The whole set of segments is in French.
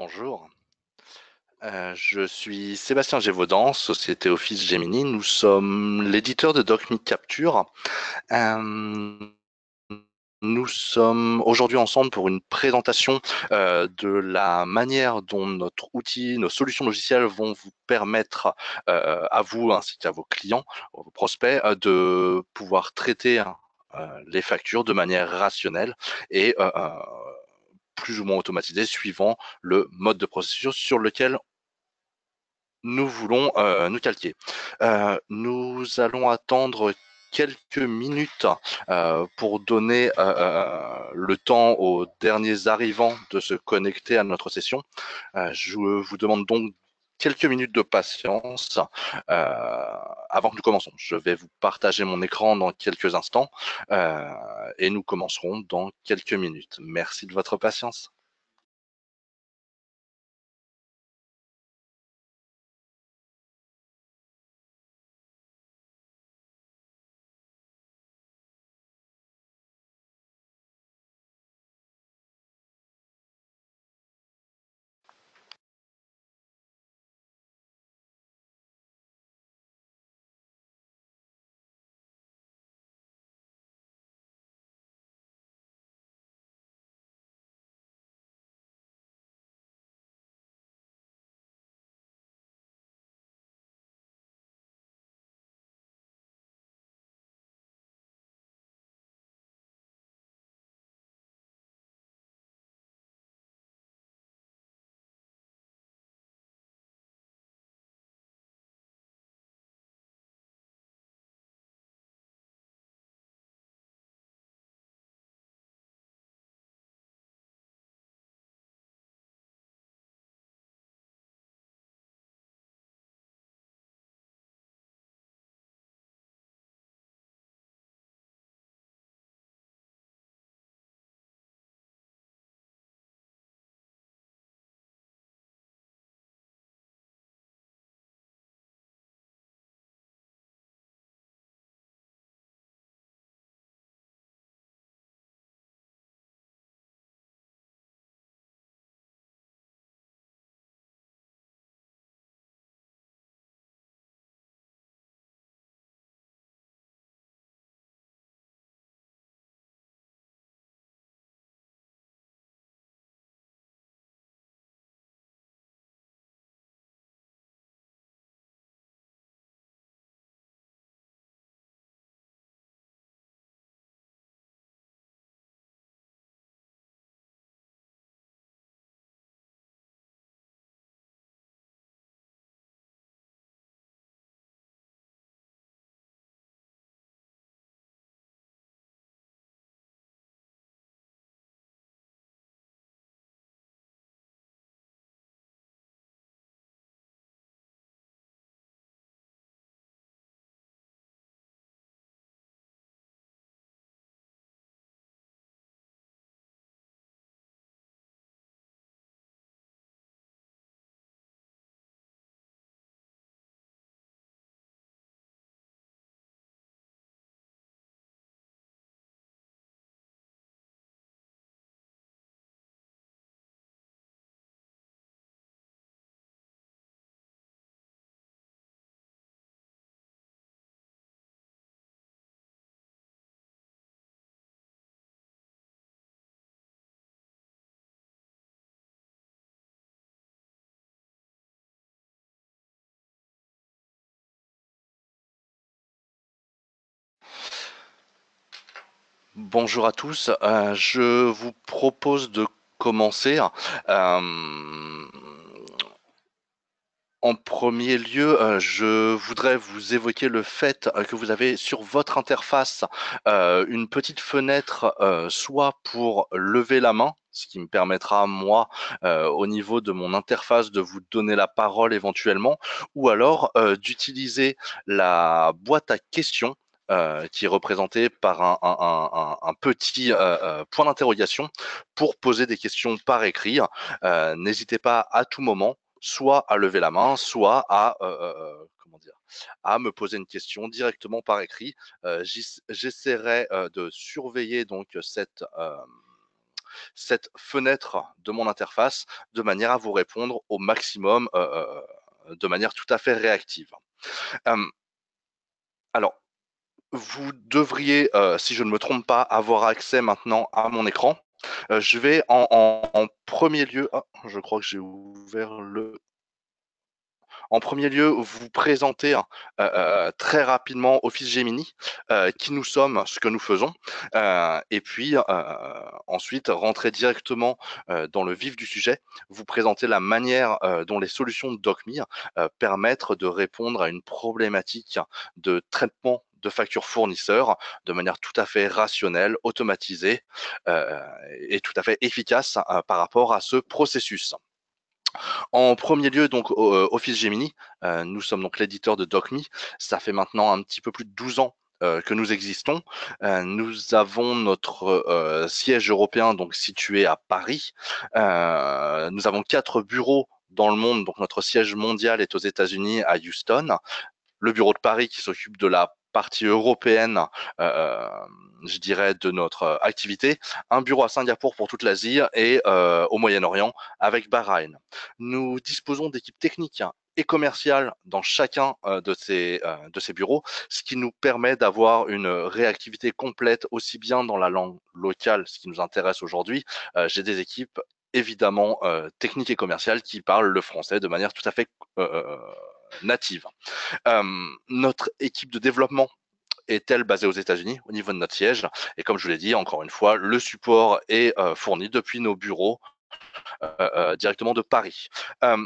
Bonjour, je suis Sébastien Gévaudan, société Office Gemini. Nous sommes l'éditeur de DocMeet Capture. Euh, Nous sommes aujourd'hui ensemble pour une présentation de la manière dont notre outil, nos solutions logicielles vont vous permettre à vous ainsi qu'à vos clients, vos prospects, de pouvoir traiter les factures de manière rationnelle et plus ou moins automatisée suivant le mode de processus sur lequel nous voulons nous calquer. Nous allons attendre quelques minutes pour donner le temps aux derniers arrivants de se connecter à notre session. Je vous demande donc quelques minutes de patience avant que nous commençons. Je vais vous partager mon écran dans quelques instants et nous commencerons dans quelques minutes. Merci de votre patience. Bonjour à tous. Je vous propose de commencer. Euh, En premier lieu, je voudrais vous évoquer le fait que vous avez sur votre interface une petite fenêtre, soit pour lever la main, ce qui me permettra, moi, au niveau de mon interface, de vous donner la parole éventuellement, ou alors d'utiliser la boîte à questions qui est représentée par un petit point d'interrogation pour poser des questions par écrit. N'hésitez pas à tout moment soit à lever la main, soit à comment dire, à me poser une question directement par écrit. J'essaierai de surveiller donc cette fenêtre de mon interface de manière à vous répondre au maximum de manière tout à fait réactive. Alors, vous devriez, si je ne me trompe pas, avoir accès maintenant à mon écran. Je vais en premier lieu, je crois que j'ai ouvert le en premier lieu, vous présenter très rapidement Office Gemini, qui nous sommes, ce que nous faisons, et puis ensuite rentrer directement dans le vif du sujet, vous présenter la manière dont les solutions de DocMe permettent de répondre à une problématique de traitement de factures fournisseurs de manière tout à fait rationnelle, automatisée euh, et tout à fait efficace par rapport à ce processus. En premier lieu, donc Office Gemini, nous sommes donc l'éditeur de DocMe. Ça fait maintenant un petit peu plus de 12 ans que nous existons. Nous avons notre siège européen donc situé à Paris. Nous avons 4 bureaux dans le monde, donc notre siège mondial est aux États-Unis à Houston. Le bureau de Paris qui s'occupe de la partie européenne, euh, je dirais, de notre activité, un bureau à Singapour pour toute l'Asie et au Moyen-Orient avec Bahreïn. Nous disposons d'équipes techniques et commerciales dans chacun de ces bureaux, ce qui nous permet d'avoir une réactivité complète aussi bien dans la langue locale, ce qui nous intéresse aujourd'hui. J'ai des équipes évidemment techniques et commerciales qui parlent le français de manière tout à fait native. Notre équipe de développement est-elle basée aux États-Unis au niveau de notre siège? Et comme je vous l'ai dit, encore une fois, le support est fourni depuis nos bureaux directement de Paris. Euh,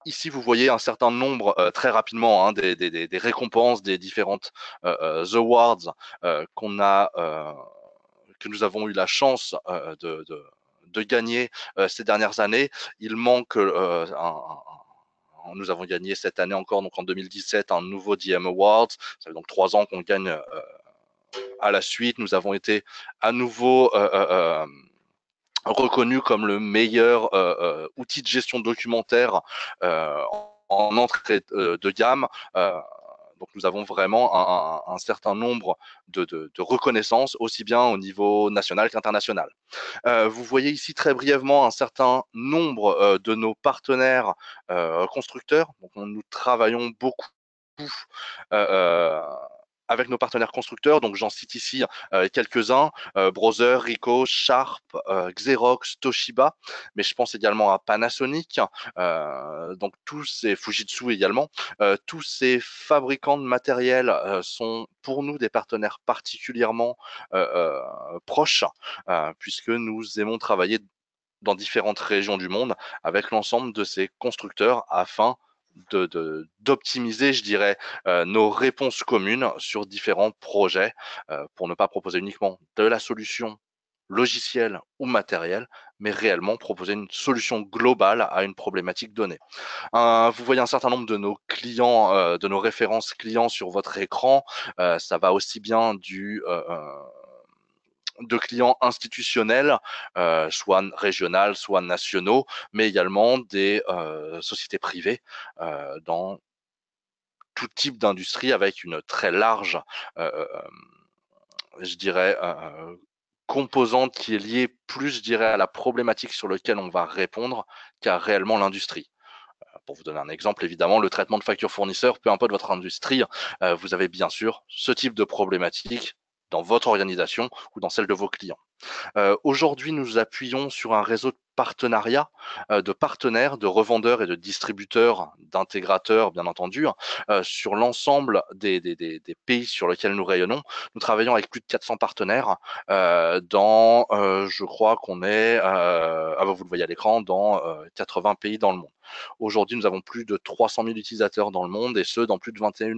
Ici, vous voyez un certain nombre, très rapidement, des récompenses, des différentes awards qu'on a, que nous avons eu la chance de gagner ces dernières années. Il manque nous avons gagné cette année encore, donc en 2017, un nouveau DM Awards. Ça fait donc 3 ans qu'on gagne à la suite. Nous avons été à nouveau reconnu comme le meilleur outil de gestion documentaire en entrée de gamme. Donc nous avons vraiment un certain nombre de reconnaissances, aussi bien au niveau national qu'international. Vous voyez ici très brièvement un certain nombre de nos partenaires constructeurs. Donc nous travaillons beaucoup euh, avec nos partenaires constructeurs. Donc j'en cite ici quelques-uns, Brother, Ricoh, Sharp, Xerox, Toshiba, mais je pense également à Panasonic, donc tous ces Fujitsu également, tous ces fabricants de matériel sont pour nous des partenaires particulièrement proches, puisque nous aimons travailler dans différentes régions du monde avec l'ensemble de ces constructeurs afin d'optimiser, je dirais, nos réponses communes sur différents projets pour ne pas proposer uniquement de la solution logicielle ou matérielle, mais réellement proposer une solution globale à une problématique donnée. Vous voyez un certain nombre de nos clients, de nos références clients sur votre écran. Ça va aussi bien de clients institutionnels, soit régionales, soit nationaux, mais également des sociétés privées dans tout type d'industrie avec une très large, je dirais, composante qui est liée plus, je dirais, à la problématique sur laquelle on va répondre qu'à réellement l'industrie. Pour vous donner un exemple, évidemment, le traitement de factures fournisseurs, peu importe votre industrie, vous avez bien sûr ce type de problématique dans votre organisation ou dans celle de vos clients. Aujourd'hui, nous appuyons sur un réseau de partenariats, de partenaires, de revendeurs et de distributeurs, d'intégrateurs, bien entendu, sur l'ensemble des pays sur lesquels nous rayonnons. Nous travaillons avec plus de 400 partenaires je crois qu'on est, vous le voyez à l'écran, dans 80 pays dans le monde. Aujourd'hui, nous avons plus de 300 000 utilisateurs dans le monde et ce, dans plus de 21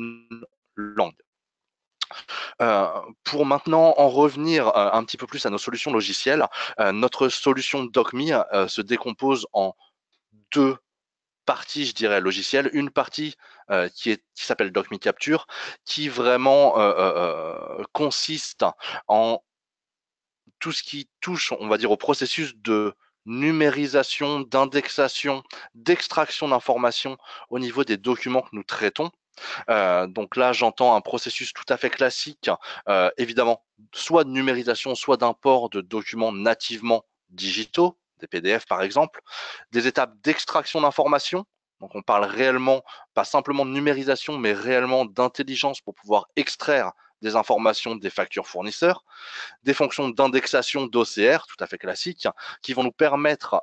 langues. Pour maintenant en revenir un petit peu plus à nos solutions logicielles, notre solution DocMe se décompose en deux parties, je dirais, logicielles. Une partie qui s'appelle DocMe Capture, qui vraiment consiste en tout ce qui touche, on va dire, au processus de numérisation, d'indexation, d'extraction d'informations au niveau des documents que nous traitons. Donc là, j'entends un processus tout à fait classique, évidemment, soit de numérisation, soit d'import de documents nativement digitaux, des PDF par exemple, des étapes d'extraction d'informations. Donc on parle réellement, pas simplement de numérisation, mais réellement d'intelligence pour pouvoir extraire des informations des factures fournisseurs, des fonctions d'indexation d'OCR, tout à fait classiques, qui vont nous permettre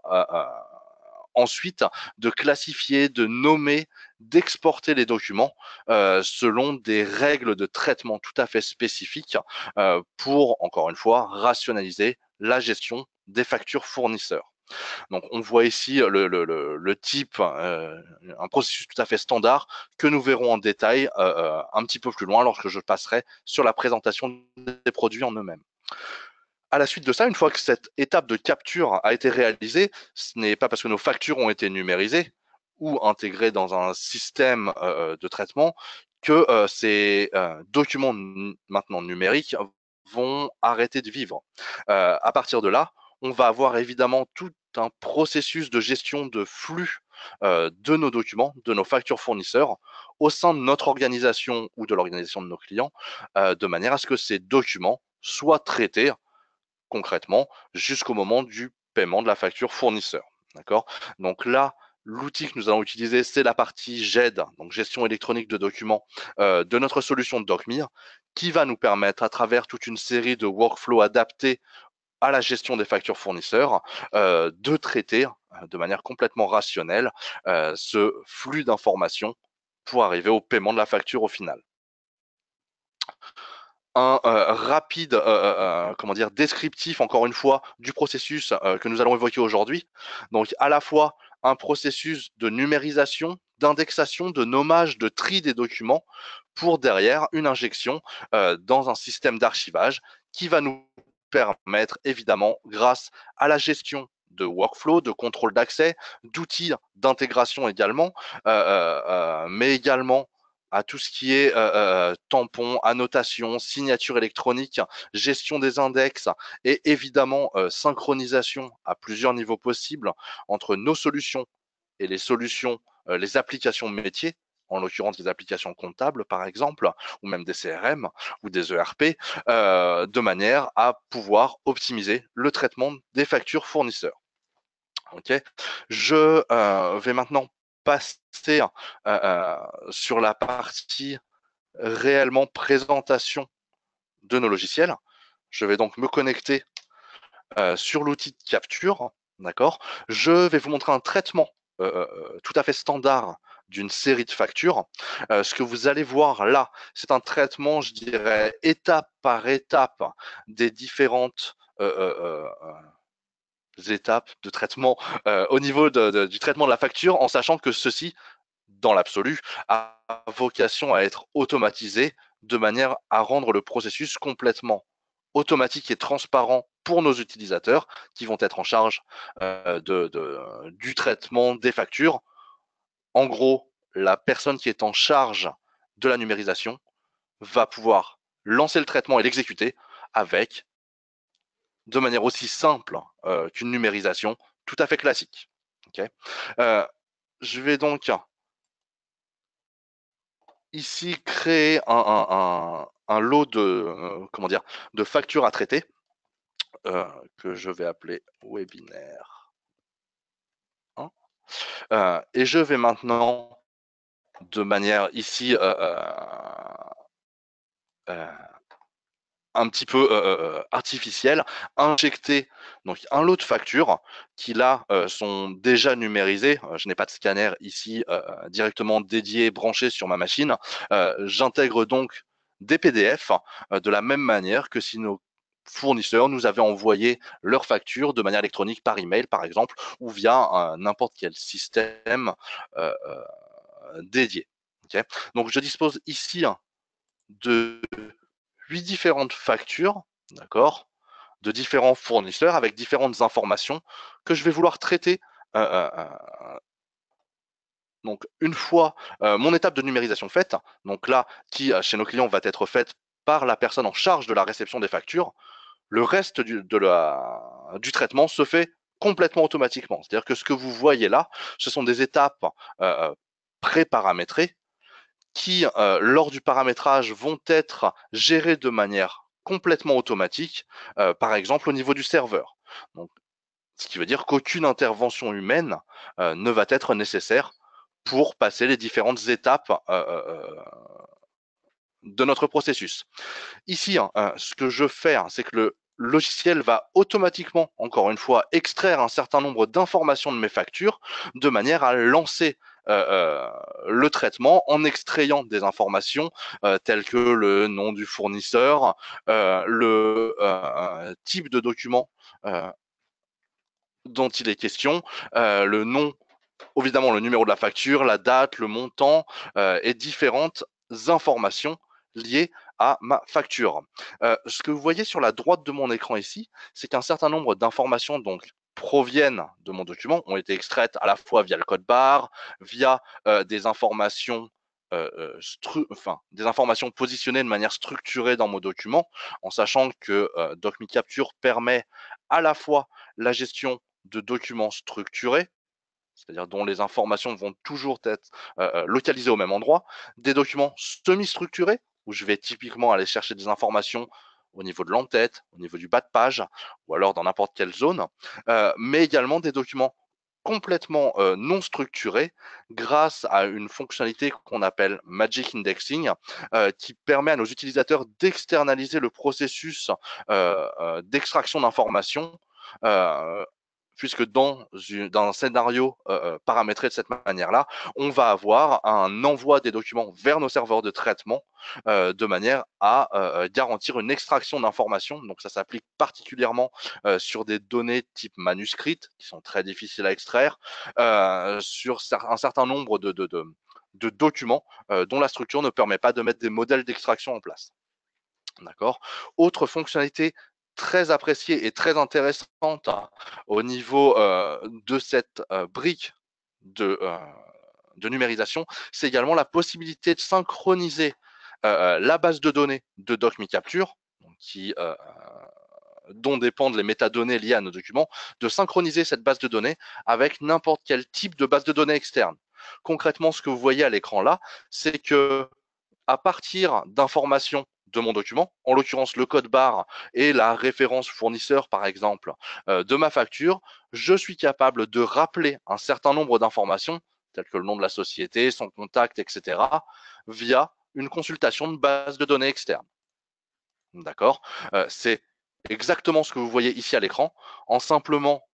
ensuite de classifier, de nommer, d'exporter les documents selon des règles de traitement tout à fait spécifiques pour, encore une fois, rationaliser la gestion des factures fournisseurs. Donc on voit ici le type, un processus tout à fait standard que nous verrons en détail un petit peu plus loin lorsque je passerai sur la présentation des produits en eux-mêmes. À la suite de ça, une fois que cette étape de capture a été réalisée, ce n'est pas parce que nos factures ont été numérisées ou intégrées dans un système de traitement que ces documents maintenant numériques vont arrêter de vivre. À partir de là, on va avoir évidemment tout un processus de gestion de flux de nos documents, de nos factures fournisseurs au sein de notre organisation ou de l'organisation de nos clients, de manière à ce que ces documents soient traités concrètement jusqu'au moment du paiement de la facture fournisseur. D'accord? Donc là, l'outil que nous allons utiliser, c'est la partie GED, donc gestion électronique de documents, de notre solution de DocMe, qui va nous permettre, à travers toute une série de workflows adaptés à la gestion des factures fournisseurs, de traiter de manière complètement rationnelle ce flux d'informations pour arriver au paiement de la facture au final. Un rapide comment dire, descriptif, encore une fois, du processus que nous allons évoquer aujourd'hui. Donc, à la fois un processus de numérisation, d'indexation, de nommage, de tri des documents, pour derrière une injection dans un système d'archivage qui va nous permettre, évidemment, grâce à la gestion de workflow, de contrôle d'accès, d'outils d'intégration également, mais également à tout ce qui est tampons, annotation, signature électronique, gestion des index et évidemment synchronisation à plusieurs niveaux possibles entre nos solutions et les solutions, les applications métiers, en l'occurrence des applications comptables par exemple, ou même des CRM ou des ERP, de manière à pouvoir optimiser le traitement des factures fournisseurs. Ok, je vais maintenant passer sur la partie réellement présentation de nos logiciels. Je vais donc me connecter sur l'outil de capture, d'accord. Je vais vous montrer un traitement tout à fait standard d'une série de factures. Ce que vous allez voir là, c'est un traitement, je dirais, étape par étape des différentes étapes de traitement au niveau du traitement de la facture, en sachant que ceci, dans l'absolu, a vocation à être automatisé de manière à rendre le processus complètement automatique et transparent pour nos utilisateurs qui vont être en charge du traitement des factures. En gros, la personne qui est en charge de la numérisation va pouvoir lancer le traitement et l'exécuter avec, de manière aussi simple qu'une numérisation tout à fait classique. Okay, je vais donc ici créer un lot de, comment dire, de factures à traiter que je vais appeler webinaire 1. Et je vais maintenant, de manière ici un petit peu artificielle, injecter donc un lot de factures qui là sont déjà numérisées. Je n'ai pas de scanner ici directement dédié, branché sur ma machine. J'intègre donc des PDF de la même manière que si nos fournisseurs nous avaient envoyé leurs factures de manière électronique par email par exemple ou via n'importe quel système dédié. Okay, donc je dispose ici de 8 différentes factures, d'accord, de différents fournisseurs avec différentes informations que je vais vouloir traiter. Donc, une fois mon étape de numérisation faite, donc là, qui chez nos clients va être faite par la personne en charge de la réception des factures, le reste du traitement se fait complètement automatiquement. C'est-à-dire que ce que vous voyez là, ce sont des étapes pré-paramétrées qui, lors du paramétrage, vont être gérés de manière complètement automatique, par exemple au niveau du serveur. Donc, Ce qui veut dire qu'aucune intervention humaine ne va être nécessaire pour passer les différentes étapes de notre processus. Ici, ce que je fais, c'est que le logiciel va automatiquement, encore une fois, extraire un certain nombre d'informations de mes factures de manière à lancer le traitement en extrayant des informations telles que le nom du fournisseur, le type de document dont il est question, le nom, évidemment le numéro de la facture, la date, le montant et différentes informations liées à ma facture. Ce que vous voyez sur la droite de mon écran ici, c'est qu'un certain nombre d'informations donc proviennent de mon document, ont été extraites à la fois via le code barre, via des informations des informations positionnées de manière structurée dans mon document, en sachant que DocMeCapture permet à la fois la gestion de documents structurés, c'est-à-dire dont les informations vont toujours être localisées au même endroit, des documents semi-structurés, où je vais typiquement aller chercher des informations au niveau de l'entête, au niveau du bas de page, ou alors dans n'importe quelle zone, mais également des documents complètement non structurés grâce à une fonctionnalité qu'on appelle Magic Indexing, qui permet à nos utilisateurs d'externaliser le processus d'extraction d'informations puisque dans un scénario paramétré de cette manière-là, on va avoir un envoi des documents vers nos serveurs de traitement de manière à garantir une extraction d'informations. Donc ça s'applique particulièrement sur des données type manuscrites, qui sont très difficiles à extraire, sur un certain nombre de documents dont la structure ne permet pas de mettre des modèles d'extraction en place. D'accord. Autre fonctionnalité très appréciée et très intéressante au niveau de cette brique de, euh, de numérisation, c'est également la possibilité de synchroniser la base de données de DocMeCapture, dont dépendent les métadonnées liées à nos documents, de synchroniser cette base de données avec n'importe quel type de base de données externe. Concrètement, ce que vous voyez à l'écran là, c'est que à partir d'informations de mon document, en l'occurrence le code barre et la référence fournisseur par exemple de ma facture, je suis capable de rappeler un certain nombre d'informations, telles que le nom de la société, son contact, etc., via une consultation de base de données externe. D'accord. C'est exactement ce que vous voyez ici à l'écran, en simplement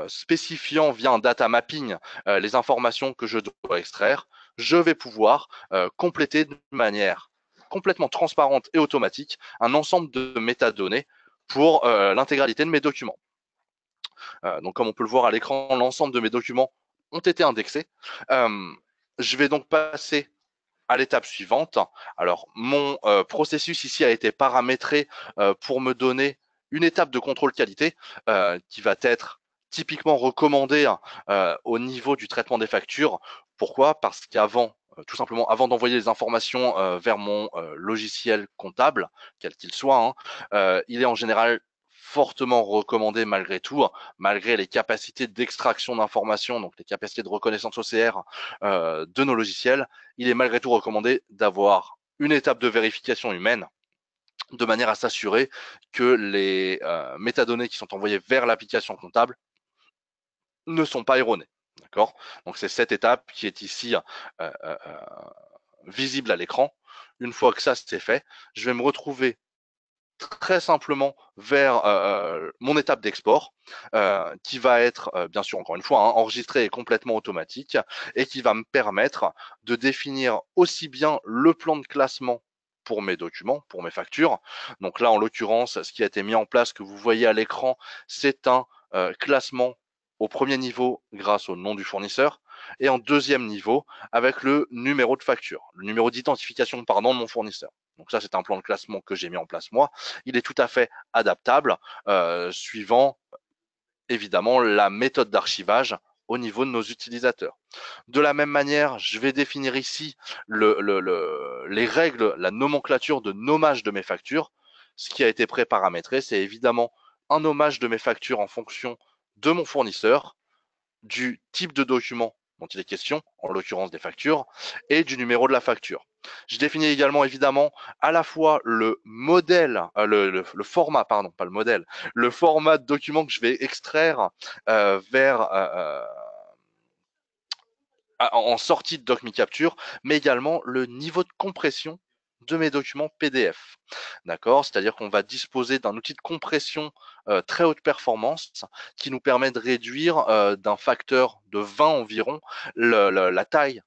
spécifiant via un data mapping les informations que je dois extraire, je vais pouvoir compléter de manière complètement transparente et automatique un ensemble de métadonnées pour l'intégralité de mes documents. Donc comme on peut le voir à l'écran, l'ensemble de mes documents ont été indexés. Je vais donc passer à l'étape suivante. Alors, mon processus ici a été paramétré pour me donner une étape de contrôle qualité qui va être typiquement recommandée au niveau du traitement des factures. Pourquoi? Parce qu'avant, tout simplement, avant d'envoyer les informations vers mon logiciel comptable, quel qu'il soit, il est en général fortement recommandé malgré tout, malgré les capacités d'extraction d'informations, donc les capacités de reconnaissance OCR de nos logiciels, il est malgré tout recommandé d'avoir une étape de vérification humaine de manière à s'assurer que les métadonnées qui sont envoyées vers l'application comptable ne sont pas erronées. D'accord. Donc c'est cette étape qui est ici visible à l'écran. Une fois que ça c'est fait, je vais me retrouver très simplement vers mon étape d'export qui va être bien sûr encore une fois enregistrée et complètement automatique et qui va me permettre de définir aussi bien le plan de classement pour mes documents, pour mes factures. Donc là en l'occurrence ce qui a été mis en place que vous voyez à l'écran, c'est un classement au premier niveau grâce au nom du fournisseur et en deuxième niveau avec le numéro de facture, le numéro d'identification pardon de mon fournisseur. Donc ça, c'est un plan de classement que j'ai mis en place moi. Il est tout à fait adaptable suivant évidemment la méthode d'archivage au niveau de nos utilisateurs. De la même manière, je vais définir ici les règles, la nomenclature de nommage de mes factures. Ce qui a été pré-paramétré, c'est évidemment un nommage de mes factures en fonction de mon fournisseur, du type de document, dont il est question, en l'occurrence des factures, et du numéro de la facture. Je définis également évidemment à la fois le modèle, le format, pardon, pas le modèle, le format de document que je vais extraire en sortie de DocMeCapture, mais également le niveau de compression de mes documents PDF. D'accord? C'est-à-dire qu'on va disposer d'un outil de compression très haute performance qui nous permet de réduire d'un facteur de 20 environ la taille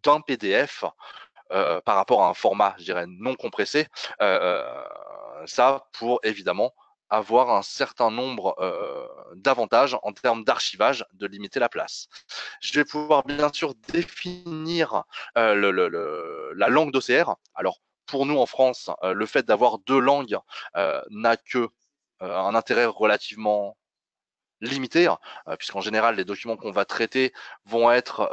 d'un PDF par rapport à un format, je dirais, non compressé. Ça pour évidemment avoir un certain nombre d'avantages en termes d'archivage, de limiter la place. Je vais pouvoir bien sûr définir la langue d'OCR. Alors, pour nous en France, le fait d'avoir deux langues n'a que un intérêt relativement limité, puisqu'en général, les documents qu'on va traiter vont être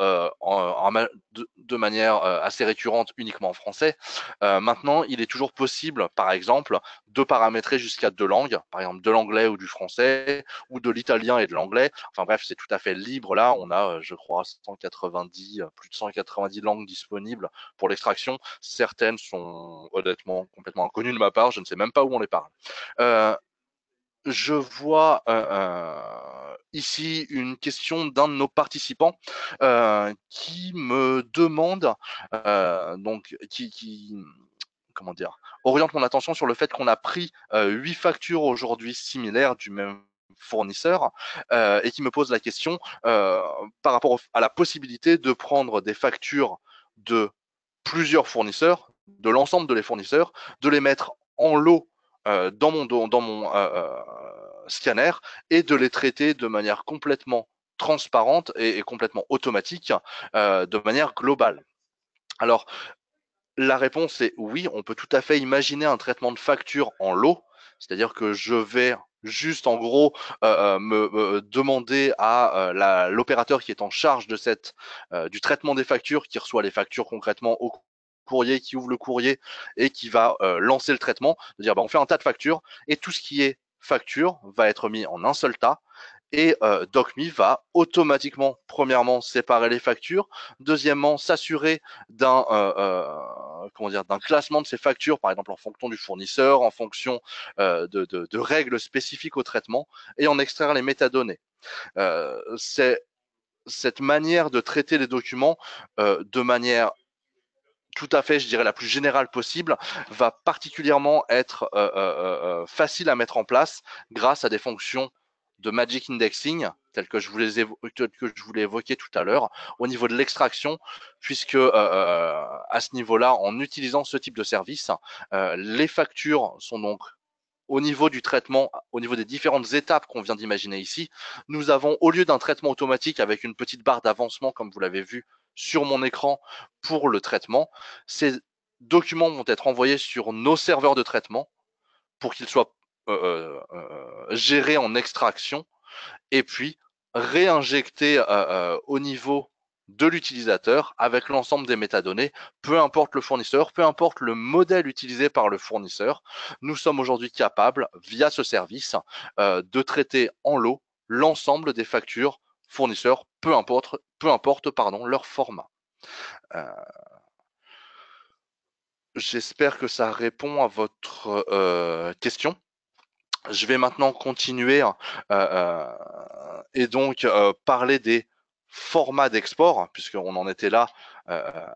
de manière assez récurrente uniquement en français. Maintenant, il est toujours possible, par exemple, de paramétrer jusqu'à deux langues, par exemple de l'anglais ou du français, ou de l'italien et de l'anglais. Enfin bref, c'est tout à fait libre là. On a, je crois, 190, plus de 190 langues disponibles pour l'extraction. Certaines sont honnêtement complètement inconnues de ma part. Je ne sais même pas où on les parle. Je vois ici une question d'un de nos participants qui me demande, qui comment dire, oriente mon attention sur le fait qu'on a pris 8 factures aujourd'hui similaires du même fournisseur et qui me pose la question par rapport à la possibilité de prendre des factures de plusieurs fournisseurs, de l'ensemble de les fournisseurs, de les mettre en lot dans mon scanner et de les traiter de manière complètement transparente et complètement automatique de manière globale. Alors, la réponse est oui, on peut tout à fait imaginer un traitement de facture en lot, c'est-à-dire que je vais juste en gros me demander à l'opérateur qui est en charge de du traitement des factures, qui reçoit les factures concrètement au courrier, qui ouvre le courrier et qui va lancer le traitement, de dire bah, on fait un tas de factures et tout ce qui est facture va être mis en un seul tas et DocMe va automatiquement, premièrement, séparer les factures, deuxièmement, s'assurer d'un classement de ces factures, par exemple en fonction du fournisseur, en fonction de règles spécifiques au traitement, et en extraire les métadonnées. C'est cette manière de traiter les documents de manière tout à fait, je dirais, la plus générale possible, va particulièrement être facile à mettre en place grâce à des fonctions de Magic Indexing, telles que je vous l'ai évoqué tout à l'heure, au niveau de l'extraction, puisque à ce niveau-là, en utilisant ce type de service, les factures sont donc au niveau du traitement, au niveau des différentes étapes qu'on vient d'imaginer ici, nous avons, au lieu d'un traitement automatique avec une petite barre d'avancement, comme vous l'avez vu sur mon écran pour le traitement, ces documents vont être envoyés sur nos serveurs de traitement pour qu'ils soient gérés en extraction et puis réinjecter au niveau de l'utilisateur avec l'ensemble des métadonnées, peu importe le fournisseur, peu importe le modèle utilisé par le fournisseur. Nous sommes aujourd'hui capables, via ce service, de traiter en lot l'ensemble des factures fournisseurs, peu importe leur format. J'espère que ça répond à votre question. Je vais maintenant continuer et donc parler des formats d'export, puisqu'on en était là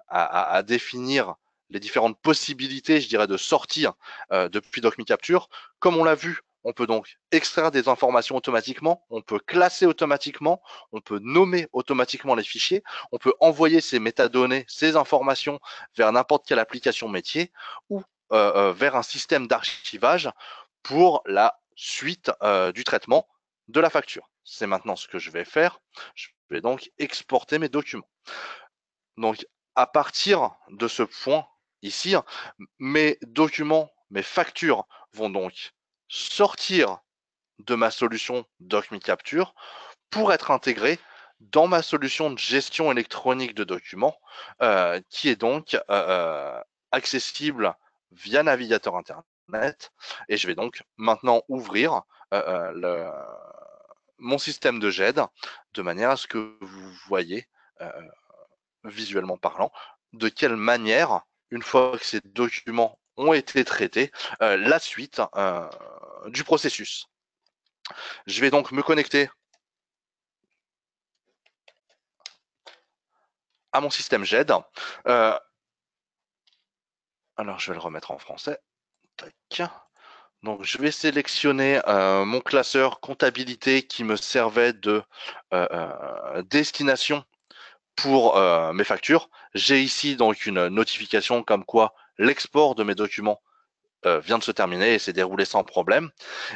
à définir les différentes possibilités, je dirais, de sortir depuis DocMeCapture. Comme on l'a vu, on peut donc extraire des informations automatiquement, on peut classer automatiquement, on peut nommer automatiquement les fichiers, on peut envoyer ces métadonnées, ces informations vers n'importe quelle application métier ou vers un système d'archivage pour la suite du traitement de la facture. C'est maintenant ce que je vais faire. Je vais donc exporter mes documents. Donc, à partir de ce point ici, mes documents, mes factures vont donc sortir de ma solution DocMeCapture pour être intégrés dans ma solution de gestion électronique de documents, qui est donc accessible via navigateur Internet. Et je vais donc maintenant ouvrir mon système de GED de manière à ce que vous voyez visuellement parlant, de quelle manière, une fois que ces documents ont été traités, la suite du processus. Je vais donc me connecter à mon système GED. Alors, je vais le remettre en français. Tac. Donc, je vais sélectionner mon classeur comptabilité qui me servait de destination pour mes factures. J'ai ici donc une notification comme quoi l'export de mes documents vient de se terminer et s'est déroulé sans problème.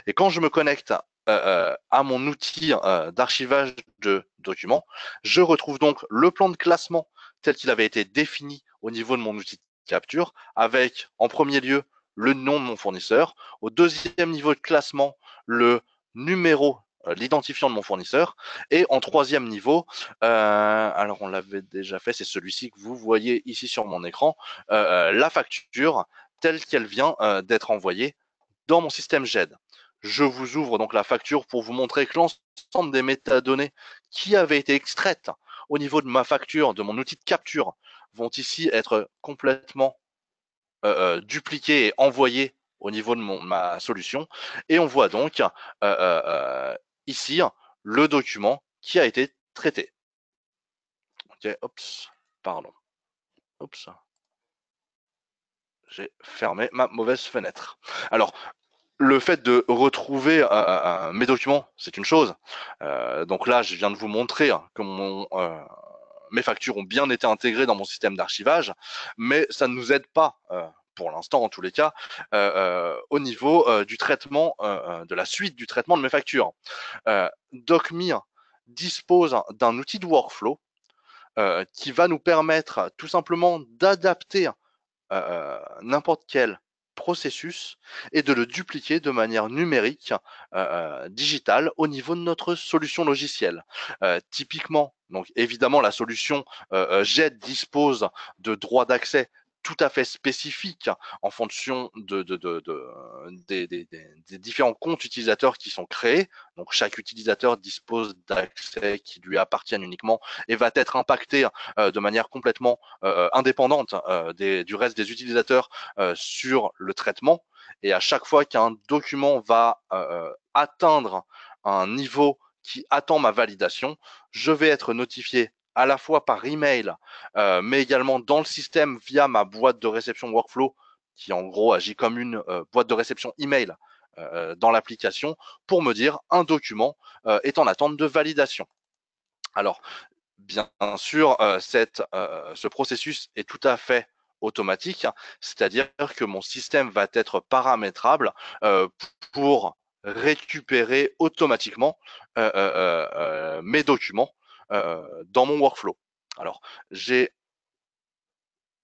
Et quand je me connecte à mon outil d'archivage de documents, je retrouve donc le plan de classement tel qu'il avait été défini au niveau de mon outil de capture, avec en premier lieu le nom de mon fournisseur, au deuxième niveau de classement le numéro, l'identifiant de mon fournisseur, et en troisième niveau, alors on l'avait déjà fait, c'est celui-ci que vous voyez ici sur mon écran, la facture telle qu'elle vient d'être envoyée dans mon système GED. Je vous ouvre donc la facture pour vous montrer que l'ensemble des métadonnées qui avaient été extraites au niveau de ma facture, de mon outil de capture, vont ici être complètement dupliquées et envoyées au niveau de ma solution. Et on voit donc ici le document qui a été traité. Ok, oups, pardon. Oups. J'ai fermé ma mauvaise fenêtre. Alors, le fait de retrouver mes documents, c'est une chose. Donc là, je viens de vous montrer que mes factures ont bien été intégrées dans mon système d'archivage, mais ça ne nous aide pas, pour l'instant en tous les cas, au niveau du traitement, de la suite du traitement de mes factures. DocMe dispose d'un outil de workflow qui va nous permettre tout simplement d'adapter n'importe quel processus et de le dupliquer de manière numérique, digitale, au niveau de notre solution logicielle. Typiquement, donc évidemment, la solution JET dispose de droits d'accès tout à fait spécifiques en fonction des différents comptes utilisateurs qui sont créés. Donc chaque utilisateur dispose d'accès qui lui appartiennent uniquement et va être impacté de manière complètement indépendante du reste des utilisateurs sur le traitement. Et à chaque fois qu'un document va atteindre un niveau qui attend ma validation, je vais être notifié à la fois par email, mais également dans le système via ma boîte de réception workflow, qui en gros agit comme une boîte de réception email dans l'application, pour me dire un document est en attente de validation. Alors, bien sûr, ce processus est tout à fait automatique, c'est-à-dire que mon système va être paramétrable pour récupérer automatiquement mes documents dans mon workflow. Alors, j'ai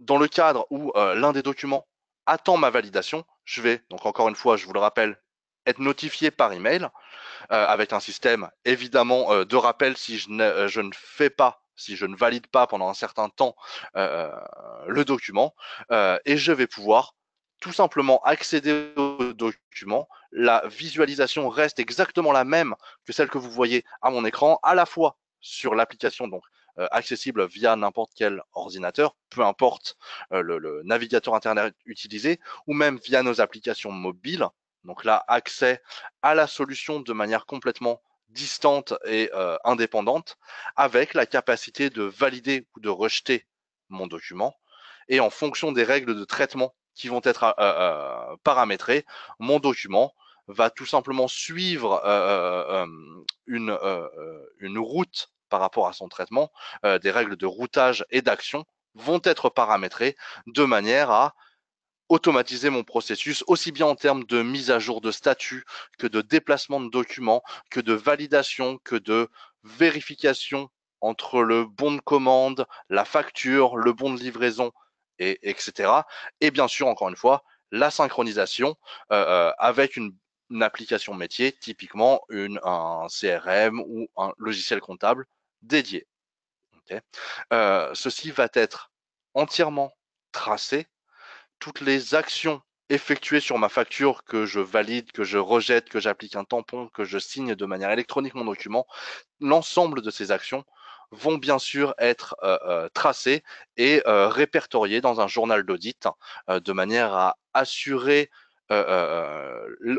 dans le cadre où l'un des documents attend ma validation, je vais, donc encore une fois, je vous le rappelle, être notifié par email avec un système évidemment de rappel si je ne fais pas, si je ne valide pas pendant un certain temps le document, et je vais pouvoir tout simplement accéder au document. La visualisation reste exactement la même que celle que vous voyez à mon écran, à la fois sur l'application, donc accessible via n'importe quel ordinateur, peu importe le navigateur internet utilisé, ou même via nos applications mobiles. Donc là, accès à la solution de manière complètement distante et indépendante, avec la capacité de valider ou de rejeter mon document. Et en fonction des règles de traitement qui vont être paramétrées, mon document va tout simplement suivre une route par rapport à son traitement. Des règles de routage et d'action vont être paramétrées de manière à automatiser mon processus, aussi bien en termes de mise à jour de statut, que de déplacement de documents, que de validation, que de vérification entre le bon de commande, la facture, le bon de livraison, etc. Et bien sûr, encore une fois, la synchronisation avec une application métier, typiquement un CRM ou un logiciel comptable dédié. Okay. Ceci va être entièrement tracé, toutes les actions effectuées sur ma facture, que je valide, que je rejette, que j'applique un tampon, que je signe de manière électronique mon document, l'ensemble de ces actions vont bien sûr être tracés et répertoriés dans un journal d'audit de manière à assurer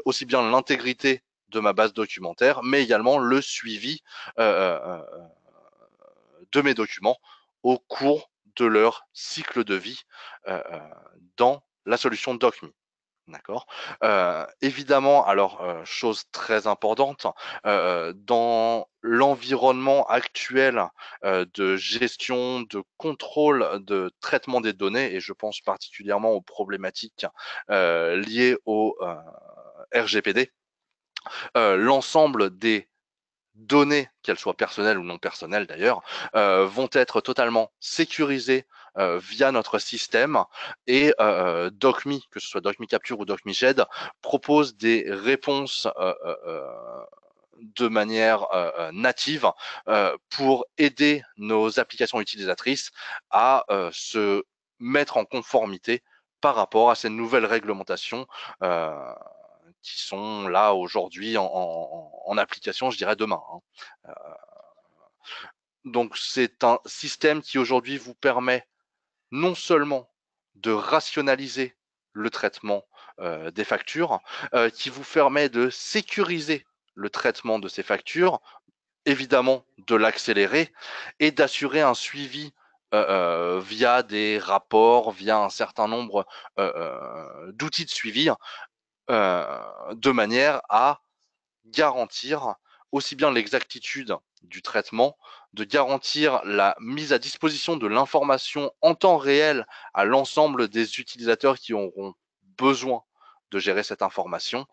aussi bien l'intégrité de ma base documentaire, mais également le suivi de mes documents au cours de leur cycle de vie dans la solution DocMe. D'accord. Évidemment, alors chose très importante, dans l'environnement actuel de gestion, de contrôle, de traitement des données, et je pense particulièrement aux problématiques liées au RGPD, l'ensemble des données, qu'elles soient personnelles ou non personnelles d'ailleurs, vont être totalement sécurisées via notre système et DocMe, que ce soit DocMe Capture ou DocMe Shed, propose des réponses de manière native pour aider nos applications utilisatrices à se mettre en conformité par rapport à ces nouvelles réglementations qui sont là aujourd'hui en application, je dirais demain. Hein. Donc c'est un système qui aujourd'hui vous permet non seulement de rationaliser le traitement des factures, qui vous permet de sécuriser le traitement de ces factures, évidemment de l'accélérer et d'assurer un suivi via des rapports, via un certain nombre d'outils de suivi, de manière à garantir aussi bien l'exactitude du traitement, de garantir la mise à disposition de l'information en temps réel à l'ensemble des utilisateurs qui auront besoin de gérer cette information,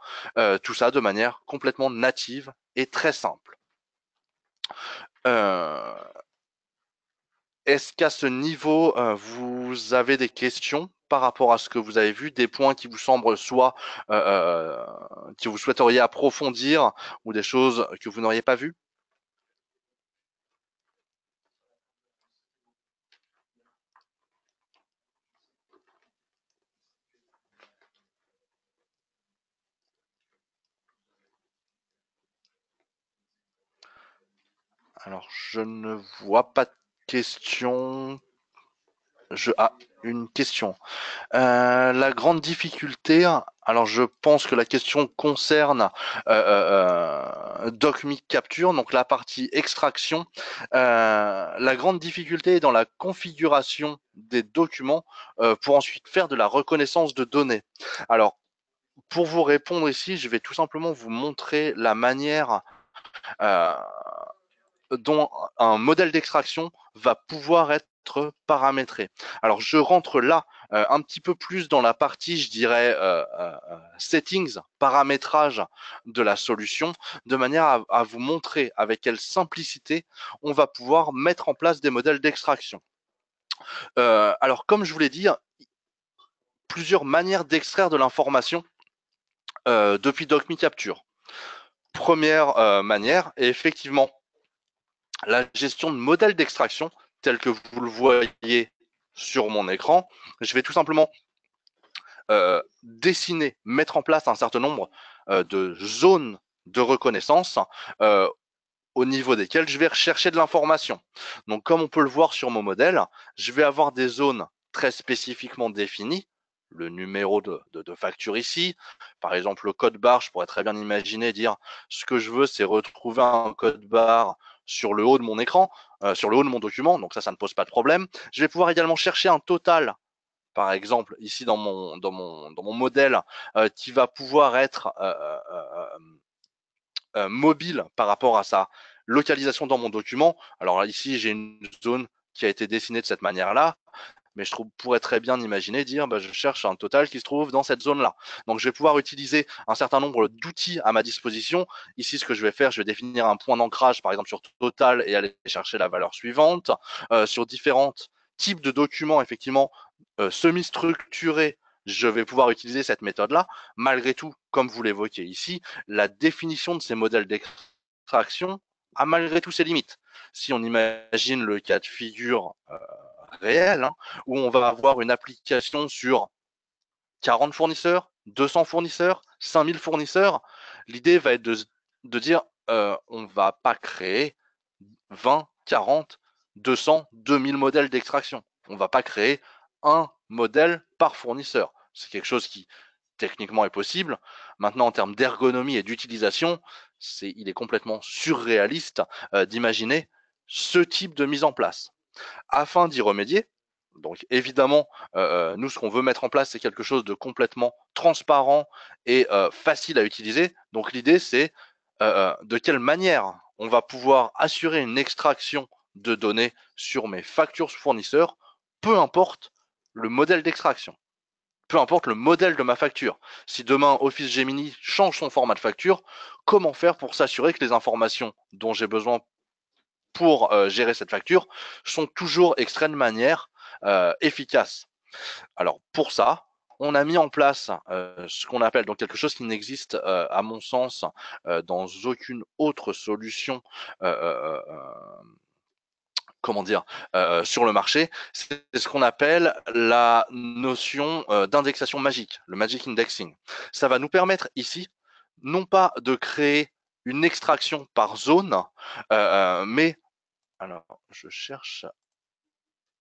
tout ça de manière complètement native et très simple. Euh, Est-ce qu'à ce niveau, vous avez des questions par rapport à ce que vous avez vu, des points qui vous semblent soit que vous souhaiteriez approfondir ou des choses que vous n'auriez pas vues? Alors, je ne vois pas de question. Une question. La grande difficulté, alors je pense que la question concerne DocMe Capture, donc la partie extraction. La grande difficulté est dans la configuration des documents pour ensuite faire de la reconnaissance de données. Alors, pour vous répondre ici, je vais tout simplement vous montrer la manière euh, dont un modèle d'extraction va pouvoir être paramétré. Alors je rentre là un petit peu plus dans la partie, je dirais, settings, paramétrage de la solution, de manière à vous montrer avec quelle simplicité on va pouvoir mettre en place des modèles d'extraction. Alors comme je vous l'ai dit, plusieurs manières d'extraire de l'information depuis DocMe Capture. Première manière, et effectivement, la gestion de modèles d'extraction, tel que vous le voyez sur mon écran, je vais tout simplement dessiner, mettre en place un certain nombre de zones de reconnaissance au niveau desquelles je vais rechercher de l'information. Donc, comme on peut le voir sur mon modèle, je vais avoir des zones très spécifiquement définies. Le numéro de facture ici, par exemple le code barre, je pourrais très bien imaginer dire ce que je veux, c'est retrouver un code barre sur le haut de mon écran, sur le haut de mon document, donc ça ne pose pas de problème. Je vais pouvoir également chercher un total, par exemple ici dans mon modèle, qui va pouvoir être mobile par rapport à sa localisation dans mon document. Alors ici, j'ai une zone qui a été dessinée de cette manière-là, mais pourrais très bien imaginer dire je cherche un total qui se trouve dans cette zone-là. Donc je vais pouvoir utiliser un certain nombre d'outils à ma disposition. Ici, ce que je vais faire, je vais définir un point d'ancrage, par exemple sur total, et aller chercher la valeur suivante. Sur différents types de documents, effectivement, semi-structurés, je vais pouvoir utiliser cette méthode-là. Malgré tout, comme vous l'évoquez ici, la définition de ces modèles d'extraction a malgré tout ses limites. Si on imagine le cas de figure réel, hein, où on va avoir une application sur 40 fournisseurs, 200 fournisseurs, 5000 fournisseurs, l'idée va être de dire on ne va pas créer 20, 40, 200, 2000 modèles d'extraction. On ne va pas créer un modèle par fournisseur. C'est quelque chose qui techniquement est possible. Maintenant, en termes d'ergonomie et d'utilisation, il est complètement surréaliste d'imaginer ce type de mise en place. Afin d'y remédier, donc évidemment, nous, ce qu'on veut mettre en place, c'est quelque chose de complètement transparent et facile à utiliser. Donc l'idée, c'est de quelle manière on va pouvoir assurer une extraction de données sur mes factures fournisseurs, peu importe le modèle d'extraction, peu importe le modèle de ma facture. Si demain Office Gemini change son format de facture, comment faire pour s'assurer que les informations dont j'ai besoin pour gérer cette facture sont toujours extraits de manière efficace. Alors pour ça, on a mis en place ce qu'on appelle donc quelque chose qui n'existe à mon sens dans aucune autre solution comment dire sur le marché, c'est ce qu'on appelle la notion d'indexation magique, le magic indexing. Ça va nous permettre ici non pas de créer une extraction par zone, mais alors je cherche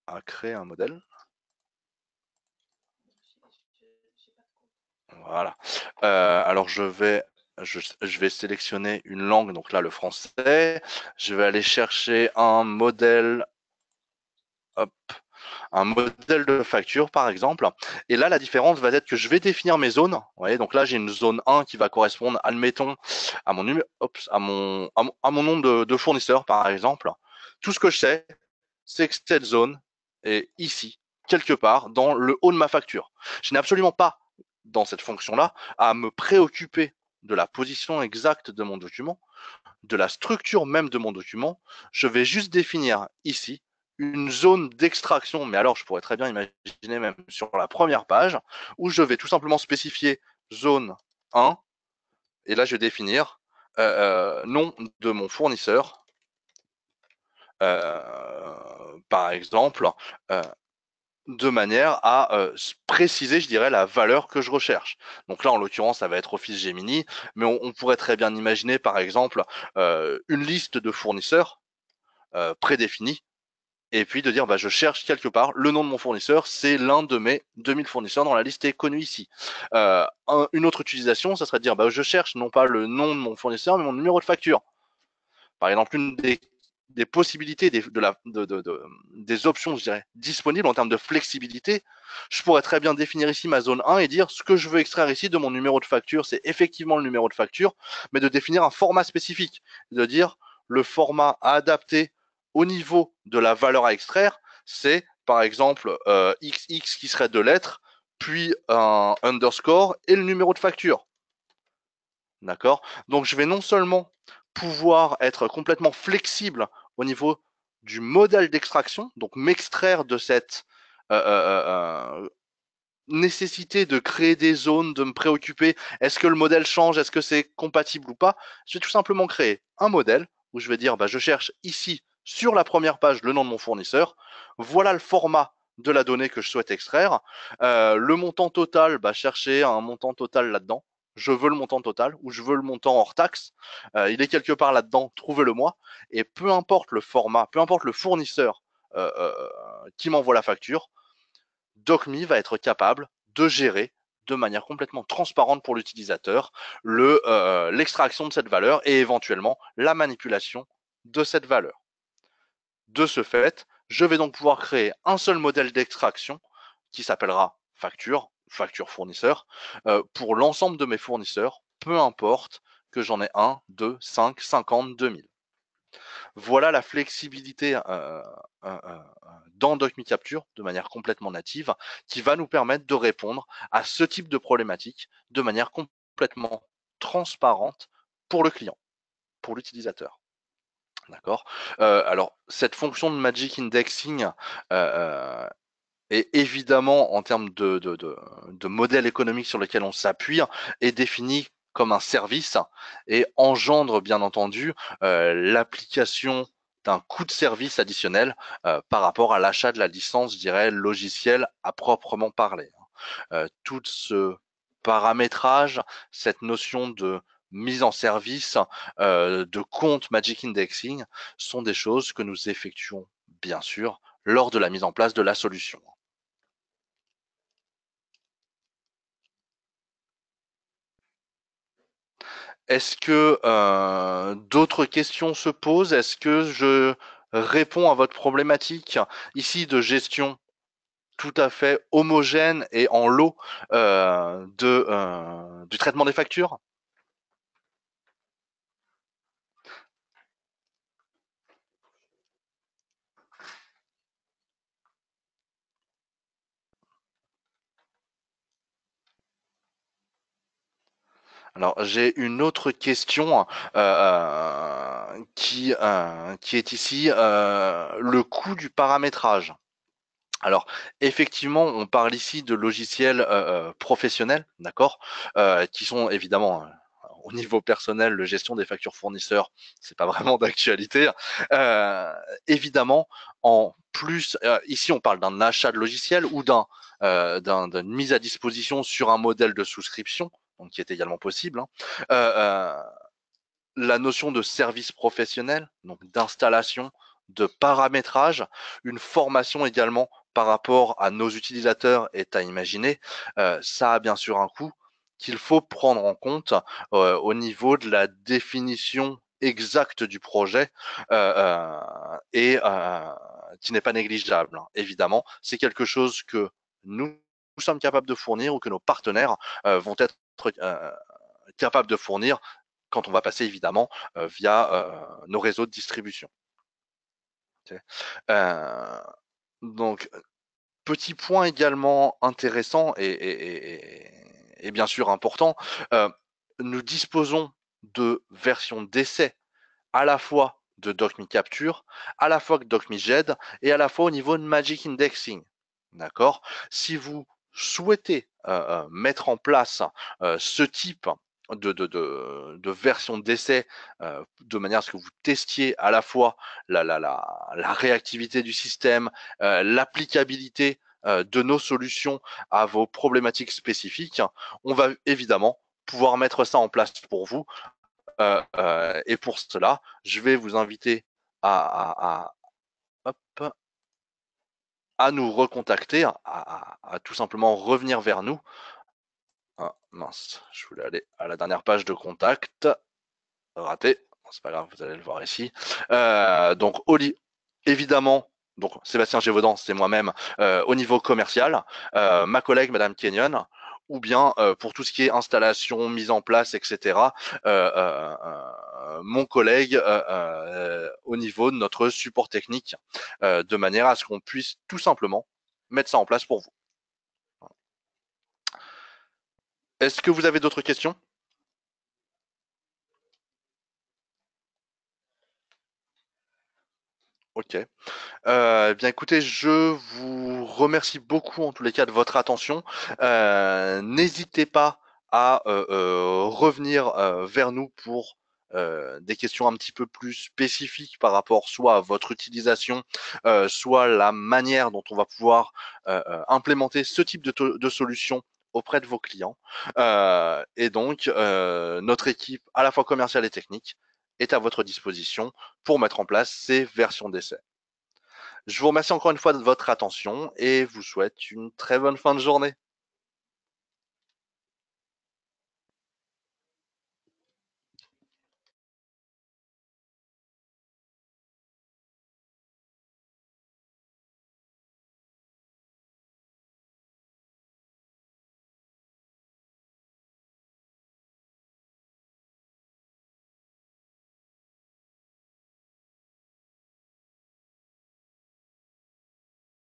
à créer un modèle. Voilà. Alors je vais sélectionner une langue, donc là le français. Je vais aller chercher un modèle, hop, un modèle de facture par exemple. Et là la différence va être que je vais définir mes zones. Vous voyez, donc là j'ai une zone 1 qui va correspondre, admettons, à mon numéro, à mon nom de fournisseur par exemple. Tout ce que je sais, c'est que cette zone est ici, quelque part, dans le haut de ma facture. Je n'ai absolument pas, dans cette fonction-là, à me préoccuper de la position exacte de mon document, de la structure même de mon document. Je vais juste définir ici une zone d'extraction, mais alors je pourrais très bien imaginer même sur la première page, où je vais tout simplement spécifier zone 1, et là je vais définir nom de mon fournisseur, par exemple, de manière à préciser, je dirais, la valeur que je recherche. Donc là, en l'occurrence, ça va être Office Gemini, mais on pourrait très bien imaginer, par exemple, une liste de fournisseurs prédéfinis, et puis de dire, bah, je cherche quelque part le nom de mon fournisseur, c'est l'un de mes 2000 fournisseurs dans la liste est connu ici. Une autre utilisation, ça serait de dire, bah, je cherche non pas le nom de mon fournisseur, mais mon numéro de facture. Par exemple, une des possibilités, des options, je dirais, disponibles en termes de flexibilité, je pourrais très bien définir ici ma zone 1 et dire ce que je veux extraire ici de mon numéro de facture, c'est effectivement le numéro de facture, mais de définir un format spécifique, de dire le format à adapter au niveau de la valeur à extraire, c'est par exemple XX qui serait 2 lettres, puis un underscore et le numéro de facture. D'accord? Donc je vais non seulement pouvoir être complètement flexible au niveau du modèle d'extraction, donc m'extraire de cette nécessité de créer des zones, de me préoccuper, est-ce que le modèle change, est-ce que c'est compatible ou pas. Je vais tout simplement créer un modèle où je vais dire, bah, je cherche ici sur la première page le nom de mon fournisseur, voilà le format de la donnée que je souhaite extraire, le montant total, bah, chercher un montant total là-dedans, je veux le montant total ou je veux le montant hors taxe, il est quelque part là-dedans, trouvez-le moi, et peu importe le format, peu importe le fournisseur qui m'envoie la facture, DocMe va être capable de gérer de manière complètement transparente pour l'utilisateur l'extraction de cette valeur et éventuellement la manipulation de cette valeur. De ce fait, je vais donc pouvoir créer un seul modèle d'extraction qui s'appellera facture fournisseur, pour l'ensemble de mes fournisseurs, peu importe que j'en ai 1, 2, 5, 50, 2000. Voilà la flexibilité dans DocMe Capture de manière complètement native qui va nous permettre de répondre à ce type de problématique de manière complètement transparente pour le client, pour l'utilisateur. D'accord. Alors, cette fonction de Magic Indexing est évidemment, en termes de modèle économique sur lequel on s'appuie, est définie comme un service et engendre bien entendu l'application d'un coût de service additionnel par rapport à l'achat de la licence, je dirais, logicielle à proprement parler. Tout ce paramétrage, cette notion de mise en service de compte Magic Indexing sont des choses que nous effectuons bien sûr, lors de la mise en place de la solution. Est-ce que d'autres questions se posent? Est-ce que je réponds à votre problématique ici de gestion tout à fait homogène et en lot du traitement des factures? Alors, j'ai une autre question qui est ici le coût du paramétrage. Alors, effectivement, on parle ici de logiciels professionnels, d'accord, qui sont évidemment au niveau personnel, la gestion des factures fournisseurs, c'est pas vraiment d'actualité. Euh, Évidemment, en plus, ici, on parle d'un achat de logiciel ou d'une mise à disposition sur un modèle de souscription, donc qui est également possible. Hein. Euh, euh, la notion de service professionnel, donc d'installation, de paramétrage, une formation également par rapport à nos utilisateurs est à imaginer. Ça a bien sûr un coût qu'il faut prendre en compte au niveau de la définition exacte du projet et qui n'est pas négligeable. Hein. Évidemment, c'est quelque chose que nous sommes capables de fournir ou que nos partenaires vont être capables de fournir quand on va passer évidemment via nos réseaux de distribution. Euh, donc, petit point également intéressant et bien sûr important, euh, nous disposons de versions d'essai à la fois de DocMe Capture, à la fois de DocMe GED et à la fois au niveau de Magic Indexing. D'accord. Si vous souhaitez mettre en place ce type de version d'essai de manière à ce que vous testiez à la fois la réactivité du système, l'applicabilité de nos solutions à vos problématiques spécifiques, on va évidemment pouvoir mettre ça en place pour vous et pour cela, je vais vous inviter hop, à nous recontacter, à tout simplement revenir vers nous. Ah, mince, je voulais aller à la dernière page de contact. Raté. C'est pas grave, vous allez le voir ici. Donc, évidemment, donc Sébastien Gévaudan, c'est moi-même au niveau commercial, ma collègue Madame Kenyon, ou bien pour tout ce qui est installation, mise en place, etc. Mon collègue au niveau de notre support technique, de manière à ce qu'on puisse tout simplement mettre ça en place pour vous. Est-ce que vous avez d'autres questions? Ok. Bien écoutez, je vous remercie beaucoup en tous les cas de votre attention. N'hésitez pas à revenir vers nous pour des questions un petit peu plus spécifiques par rapport soit à votre utilisation, soit la manière dont on va pouvoir implémenter ce type de solution auprès de vos clients. Et donc, notre équipe, à la fois commerciale et technique, est à votre disposition pour mettre en place ces versions d'essai. Je vous remercie encore une fois de votre attention et vous souhaite une très bonne fin de journée.